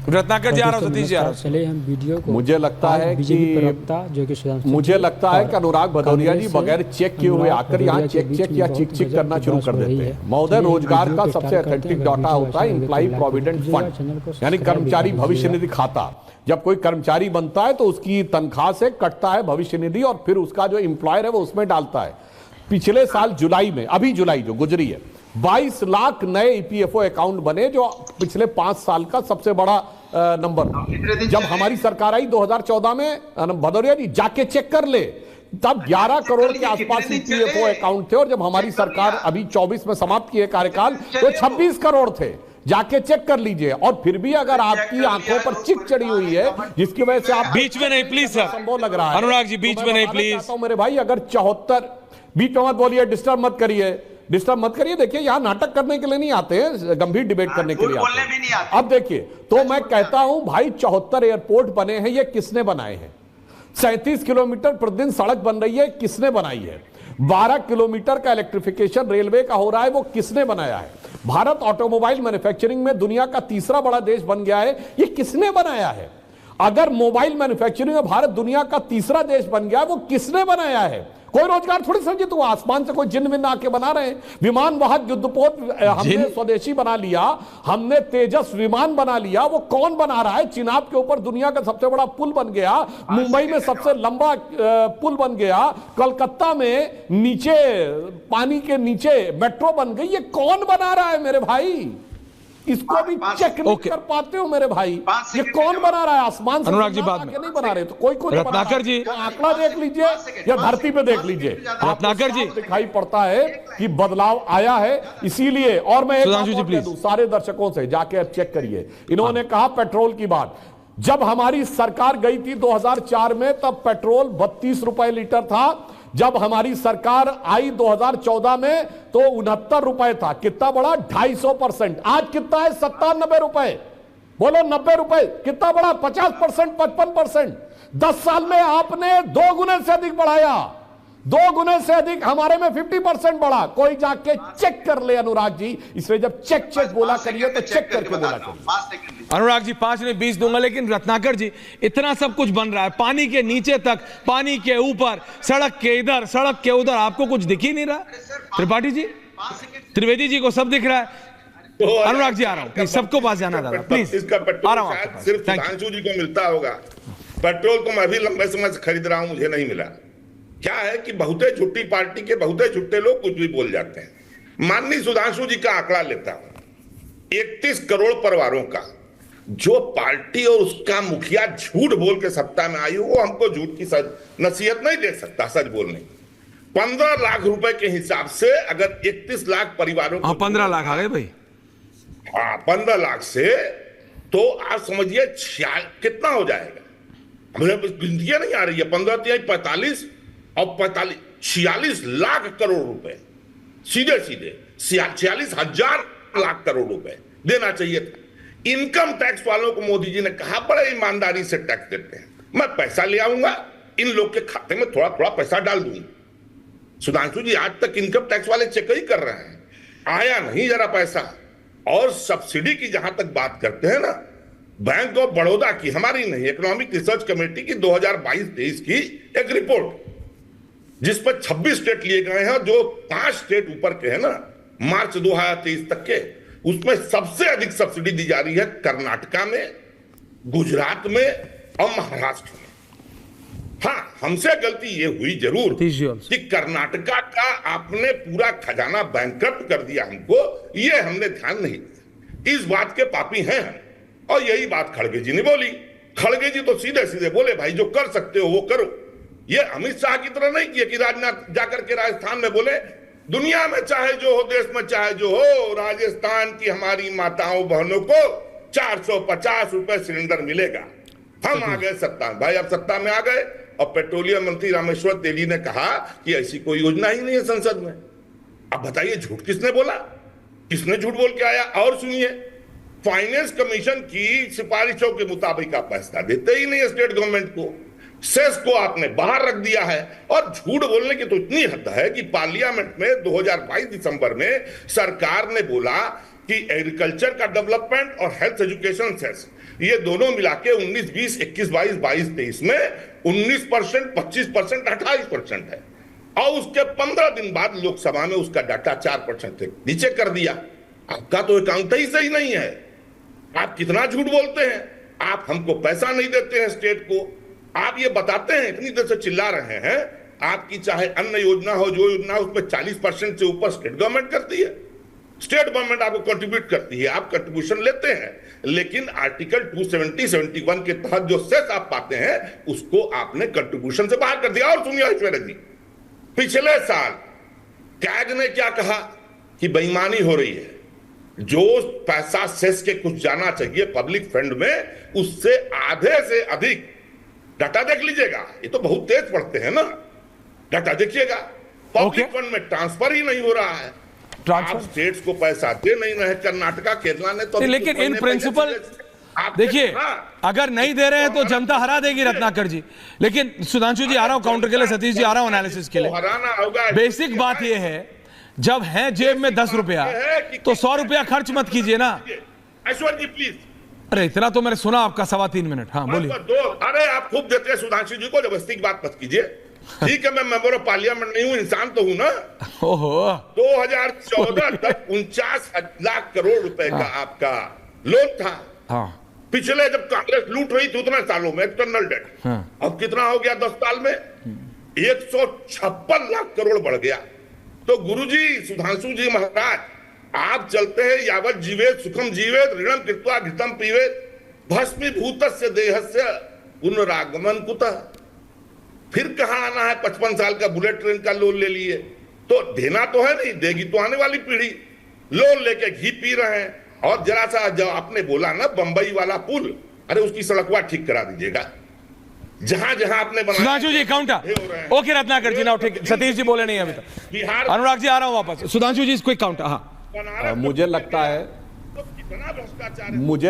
रत्नाकर जी आ रहा हूं, सतीश जी आ रहा हूं। चले हम वीडियो को। मुझे लगता है कि अनुराग भदौरिया जी बगैर चेक किए हुए आकर यहाँ चेक या चिक करना शुरू कर देते हैं। महोदय, रोजगार का सबसे ऑथेंटिक डाटा होता है एम्प्लॉय प्रोविडेंट फंड, यानी कर्मचारी भविष्य निधि खाता। जब कोई कर्मचारी बनता है तो उसकी तनख्वाह से कटता है भविष्य निधि और फिर उसका जो एम्प्लॉयर है वो उसमें डालता है। पिछले साल जुलाई में, अभी जुलाई जो गुजरी है, 22 लाख नए ईपीएफओ अकाउंट बने, जो पिछले 5 साल का सबसे बड़ा नंबर था। जब हमारी सरकार आई 2014 में, भदौरिया जी जाके चेक कर ले, तब 11 करोड़ के आसपास ईपीएफओ अकाउंट थे, और जब हमारी सरकार अभी 24 में समाप्त किए कार्यकाल तो 26 करोड़ थे। जाके चेक कर लीजिए। और फिर भी अगर आपकी आंखों पर चिक चढ़ी हुई है, जिसकी वजह से आप बीच में नहीं प्लीज सर, संभव लग रहा है अनुराग जी बीच में नहीं प्लीज मेरे भाई। अगर 74, बीच में मत बोलिए, डिस्टर्ब मत करिए। देखिए, यहाँ नाटक करने के लिए नहीं आते हैं, गंभीर डिबेट करने के लिए आते हैं। अब देखिए, तो मैं कहता हूं भाई, 74 एयरपोर्ट बने हैं, ये किसने बनाए हैं? 37 किलोमीटर प्रतिदिन सड़क बन रही है, किसने बनाई है? 12 किलोमीटर का इलेक्ट्रिफिकेशन रेलवे का हो रहा है, वो किसने बनाया है? भारत ऑटोमोबाइल मैन्युफैक्चरिंग में दुनिया का तीसरा बड़ा देश बन गया है, ये किसने बनाया है? अगर मोबाइल मैन्युफैक्चरिंग में भारत दुनिया का तीसरा देश बन गया, वो किसने बनाया है? कोई रोजगार थोड़ी समझे, तो आसमान से कोई जिन मिन आके बना रहे हैं। विमान वाहक युद्धपोत हमने स्वदेशी बना लिया, हमने तेजस विमान बना लिया, वो कौन बना रहा है? चिनाब के ऊपर दुनिया का सबसे बड़ा पुल बन गया, मुंबई में सबसे लंबा पुल बन गया, कलकत्ता में नीचे पानी के नीचे मेट्रो बन गई। ये कौन बना रहा है मेरे भाई? इसको भी चेक नहीं कर पाते हो मेरे भाई। ये कौन बना रहा है? आसमान से अनुराग जी बात में नहीं बना रहे, तो कोई रत्नाकर जी आंकड़ा देख लीजिए या धरती पे देख लीजिए, रत्नाकर जी दिखाई पड़ता है कि बदलाव आया है। इसीलिए, और मैं एक सारे दर्शकों से जाके अब चेक करिए, इन्होंने कहा पेट्रोल की बात। जब हमारी सरकार गई थी 2004 में, तब पेट्रोल 32 रुपए लीटर था। जब हमारी सरकार आई 2014 में तो 69 रुपए था। कितना बड़ा? 250%। आज कितना है? 97 रुपए। बोलो 90 रुपए कितना बड़ा? 50%, 55%। 10 साल में आपने 2 गुने से अधिक बढ़ाया, 2 गुने से अधिक। हमारे में 50% बढ़ा। कोई जाके चेक कर ले अनुराग जी। इसलिए जब चेक बोला करिए तो चेक करके बोला करिए। अनुराग जी 5 नहीं 20 दूंगा, लेकिन रत्नाकर जी, इतना सब कुछ बन रहा है, पानी के नीचे तक, पानी के ऊपर, सड़क के इधर, सड़क के उधर, आपको कुछ दिख ही नहीं रहा? त्रिपाठी जी, त्रिवेदी जी को सब दिख रहा है। अनुराग जी आ रहा हूं, सबको पास जाना था प्लीज। इसका पेट्रोल सिर्फ सुधांशु जी को मिलता होगा। पेट्रोल को मैं भी लंबे समय से खरीद रहा हूं, मुझे नहीं मिला। क्या है कि बहुते झूठी पार्टी के बहुते झूठे लोग कुछ भी बोल जाते हैं। माननीय सुधांशु जी का आंकड़ा लेता हूं, 31 करोड़ परिवारों का जो पार्टी और उसका मुखिया झूठ बोल के सत्ता में आई, वो हमको झूठ की नसीहत नहीं दे सकता, सच बोलने। 15 लाख रुपए के हिसाब से अगर 31 लाख परिवारों को 15 लाख आ गए भाई। हाँ, 15 लाख से तो आप समझिए कितना हो जाएगा? हमें गिनतियां नहीं आ रही है। 15 तिहाई 45 और 45 46 लाख करोड़ रुपए सीधे 46,000 लाख करोड़ रुपए देना चाहिए था। इनकम टैक्स वालों को मोदी जी ने कहा बड़े ईमानदारी से टैक्स देते हैं, मैं पैसा ले आऊंगा, इन लोग के खाते में थोड़ा थोड़ा पैसा डाल दूंगा। सुधांशु जी आज तक इनकम टैक्स वाले चेक ही कर रहे हैं, आया नहीं जरा पैसा। और सब्सिडी की जहां तक बात करते हैं ना, बैंक ऑफ बड़ौदा की, हमारी नहीं, इकोनॉमिक रिसर्च कमेटी की 2022-23 की एक रिपोर्ट, जिस पर 26 स्टेट लिए गए हैं, जो 5 स्टेट ऊपर के हैं ना, मार्च 2023 तक के, उसमें सबसे अधिक सब्सिडी दी जा रही है कर्नाटका में, गुजरात में और महाराष्ट्र में। हाँ, हमसे गलती ये हुई जरूर कि कर्नाटका का आपने पूरा खजाना बैंकरप्ट कर दिया हमको, ये हमने ध्यान नहीं दिया। इस बात के पापी हैं हम। और यही बात खड़गे जी ने बोली। खड़गे जी तो सीधे सीधे बोले, भाई जो कर सकते हो वो करो। ये अमित शाह की तरह नहीं किया कि राजनाथ जाकर के राजस्थान में बोले, दुनिया में चाहे जो हो, देश में चाहे जो हो, राजस्थान की हमारी माताओं बहनों को 450 रुपए सिलेंडर मिलेगा। हम आ गए सत्ता में। भाई अब सत्ता में आ गए, और पेट्रोलियम मंत्री रामेश्वर तेली ने कहा कि ऐसी कोई योजना ही नहीं है संसद में। अब बताइए झूठ किसने बोला? किसने झूठ बोल के आया? और सुनिए, फाइनेंस कमीशन की सिफारिशों के मुताबिक आप पैसा देते ही नहीं स्टेट गवर्नमेंट को। सेस को आपने बाहर रख दिया है। और झूठ बोलने की तो इतनी हद है कि पार्लियामेंट में 2022 दिसंबर में सरकार ने बोला कि एग्रीकल्चर का डेवलपमेंट और हेल्थ एजुकेशन सेस ये दोनों मिला के 19, 20, 21, 22, 22, 23 में 19%, 25%, 28% है। और उसके 15 दिन बाद लोकसभा में उसका डाटा 4% नीचे कर दिया। आपका तो अकाउंट ही सही नहीं है। आप कितना झूठ बोलते हैं। आप हमको पैसा नहीं देते हैं स्टेट को। आप ये बताते हैं, इतनी देर से चिल्ला रहे हैं, आपकी चाहे अन्न योजना हो, जो योजना हो, उसमें 40% से ऊपर स्टेट गवर्नमेंट करती है। स्टेट गवर्नमेंट आपको कंट्रीब्यूट करती है, आप कंट्रीब्यूशन लेते हैं, लेकिन आर्टिकल 270, 71 के तहत जो सेस आप पाते हैं उसको आपने कंट्रीब्यूशन से बाहर कर दिया। और सुनिए ऐश्वर्या जी, पिछले साल कैग ने क्या कहा कि बेईमानी हो रही है, जो पैसा सेस के कुछ जाना चाहिए पब्लिक फंड में, उससे आधे से अधिक, डाटा देख लीजिएगा, ये तो बहुत तेज पढ़ते हैं ना, डाटा देखिएगा, पब्लिक फंड में ट्रांसफर ही नहीं हो रहा है। आप स्टेट्स को पैसा दे नहीं रहे, कर्नाटका, केरला ने तो, लेकिन इन प्रिंसिपल देखिए, अगर नहीं दे रहे हैं तो जनता हरा देगी रत्नाकर जी। लेकिन सुधांशु जी आ रहा हूं काउंटर के लिए, सतीश जी आ रहा हूं एनालिसिस के लिए। हराना होगा। बेसिक बात यह है, जब है जेब में 10 रुपया तो 100 रुपया खर्च मत कीजिए ना। ऐश्वर्या जी प्लीज। अरे इतना तो मैंने सुना आपका 3.25 मिनट। हाँ बोलिए। अरे आप खूब देते हैं सुधांशु जी को, जबरदस्ती की बात मत कीजिए। ठीक है, मैं मेंबर ऑफ पार्लियामेंट नहीं हूं, इंसान तो हूं ना। ओहो, 2014 तक 49 लाख करोड़ रुपए का आपका लोन था। हाँ। पिछले जब कांग्रेस लूट रही थी उतने सालों में एक्सटर्नल डेट। हाँ। अब कितना हो गया 10 साल में? 156 लाख करोड़ बढ़ गया। तो गुरुजी, सुधांशु जी महाराज, आप चलते हैं यावत जीवेत सुखम जीवेत ऋणम कृत्वा घृतम पीवेत भस्मीभूतस्य देहस्य पुनरागमन कुतः। फिर कहां आना है? 55 साल का बुलेट ट्रेन का लोन ले लिए, तो देना तो है नहीं, देगी तो आने वाली पीढ़ी। लोन लेके घी पी रहे हैं। और जरा सा जो आपने बोला ना बंबई वाला पुल, अरे उसकी सड़कवा ठीक करा दीजिएगा। जहां जहां आपने बनाया। सुधांशु जी काउंटर। ओके रत्नाकर जी, ना ठीक। सतीश जी बोले नहीं अभी तक। बिहार, अनुराग जी आ रहा हूं वापस। सुधांशु जी क्विक काउंटर। हाँ, मुझे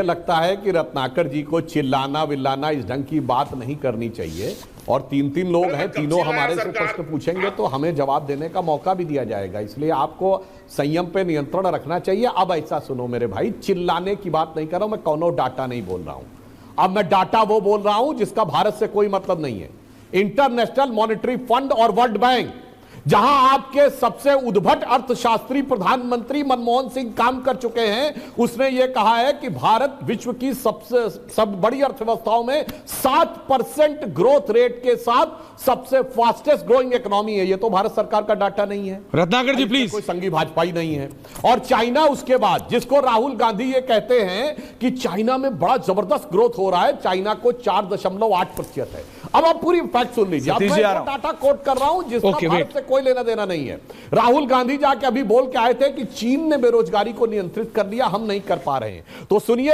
लगता है कि रत्नाकर जी को चिल्लाना विल्लाना इस ढंग की बात नहीं करनी चाहिए। और 3 लोग हैं, तीनों हमारे से प्रश्न पूछेंगे तो हमें जवाब देने का मौका भी दिया जाएगा, इसलिए आपको संयम पे नियंत्रण रखना चाहिए। अब ऐसा सुनो मेरे भाई, चिल्लाने की बात नहीं कर रहा हूं मैं, कौनो डाटा नहीं बोल रहा हूं। अब मैं डाटा वो बोल रहा हूं जिसका भारत से कोई मतलब नहीं है। इंटरनेशनल मॉनेटरी फंड और वर्ल्ड बैंक, जहां आपके सबसे उद्भट अर्थशास्त्री प्रधानमंत्री मनमोहन सिंह काम कर चुके हैं, उसने यह कहा है कि भारत विश्व की सब बड़ी अर्थव्यवस्थाओं में 7% ग्रोथ रेट के साथ सबसे फास्टेस्ट ग्रोइंग इकोनॉमी है। यह तो भारत सरकार का डाटा नहीं है, रत्नाकर जी प्लीज। कोई संघी भाजपाई नहीं है। और चाइना उसके बाद, जिसको राहुल गांधी ये कहते हैं कि चाइना में बड़ा जबरदस्त ग्रोथ हो रहा है, चाइना को 4.8% है। अब आप पूरी फैक्ट सुन लीजिए। अब मैं डाटा कोट कर रहा हूं जिसका भारत से कोई लेना देना नहीं है। राहुल गांधी जाके अभी बोल के आए थे कि चीन ने बेरोजगारी को नियंत्रित कर लिया, हम नहीं कर पा रहे हैं। तो सुनिए।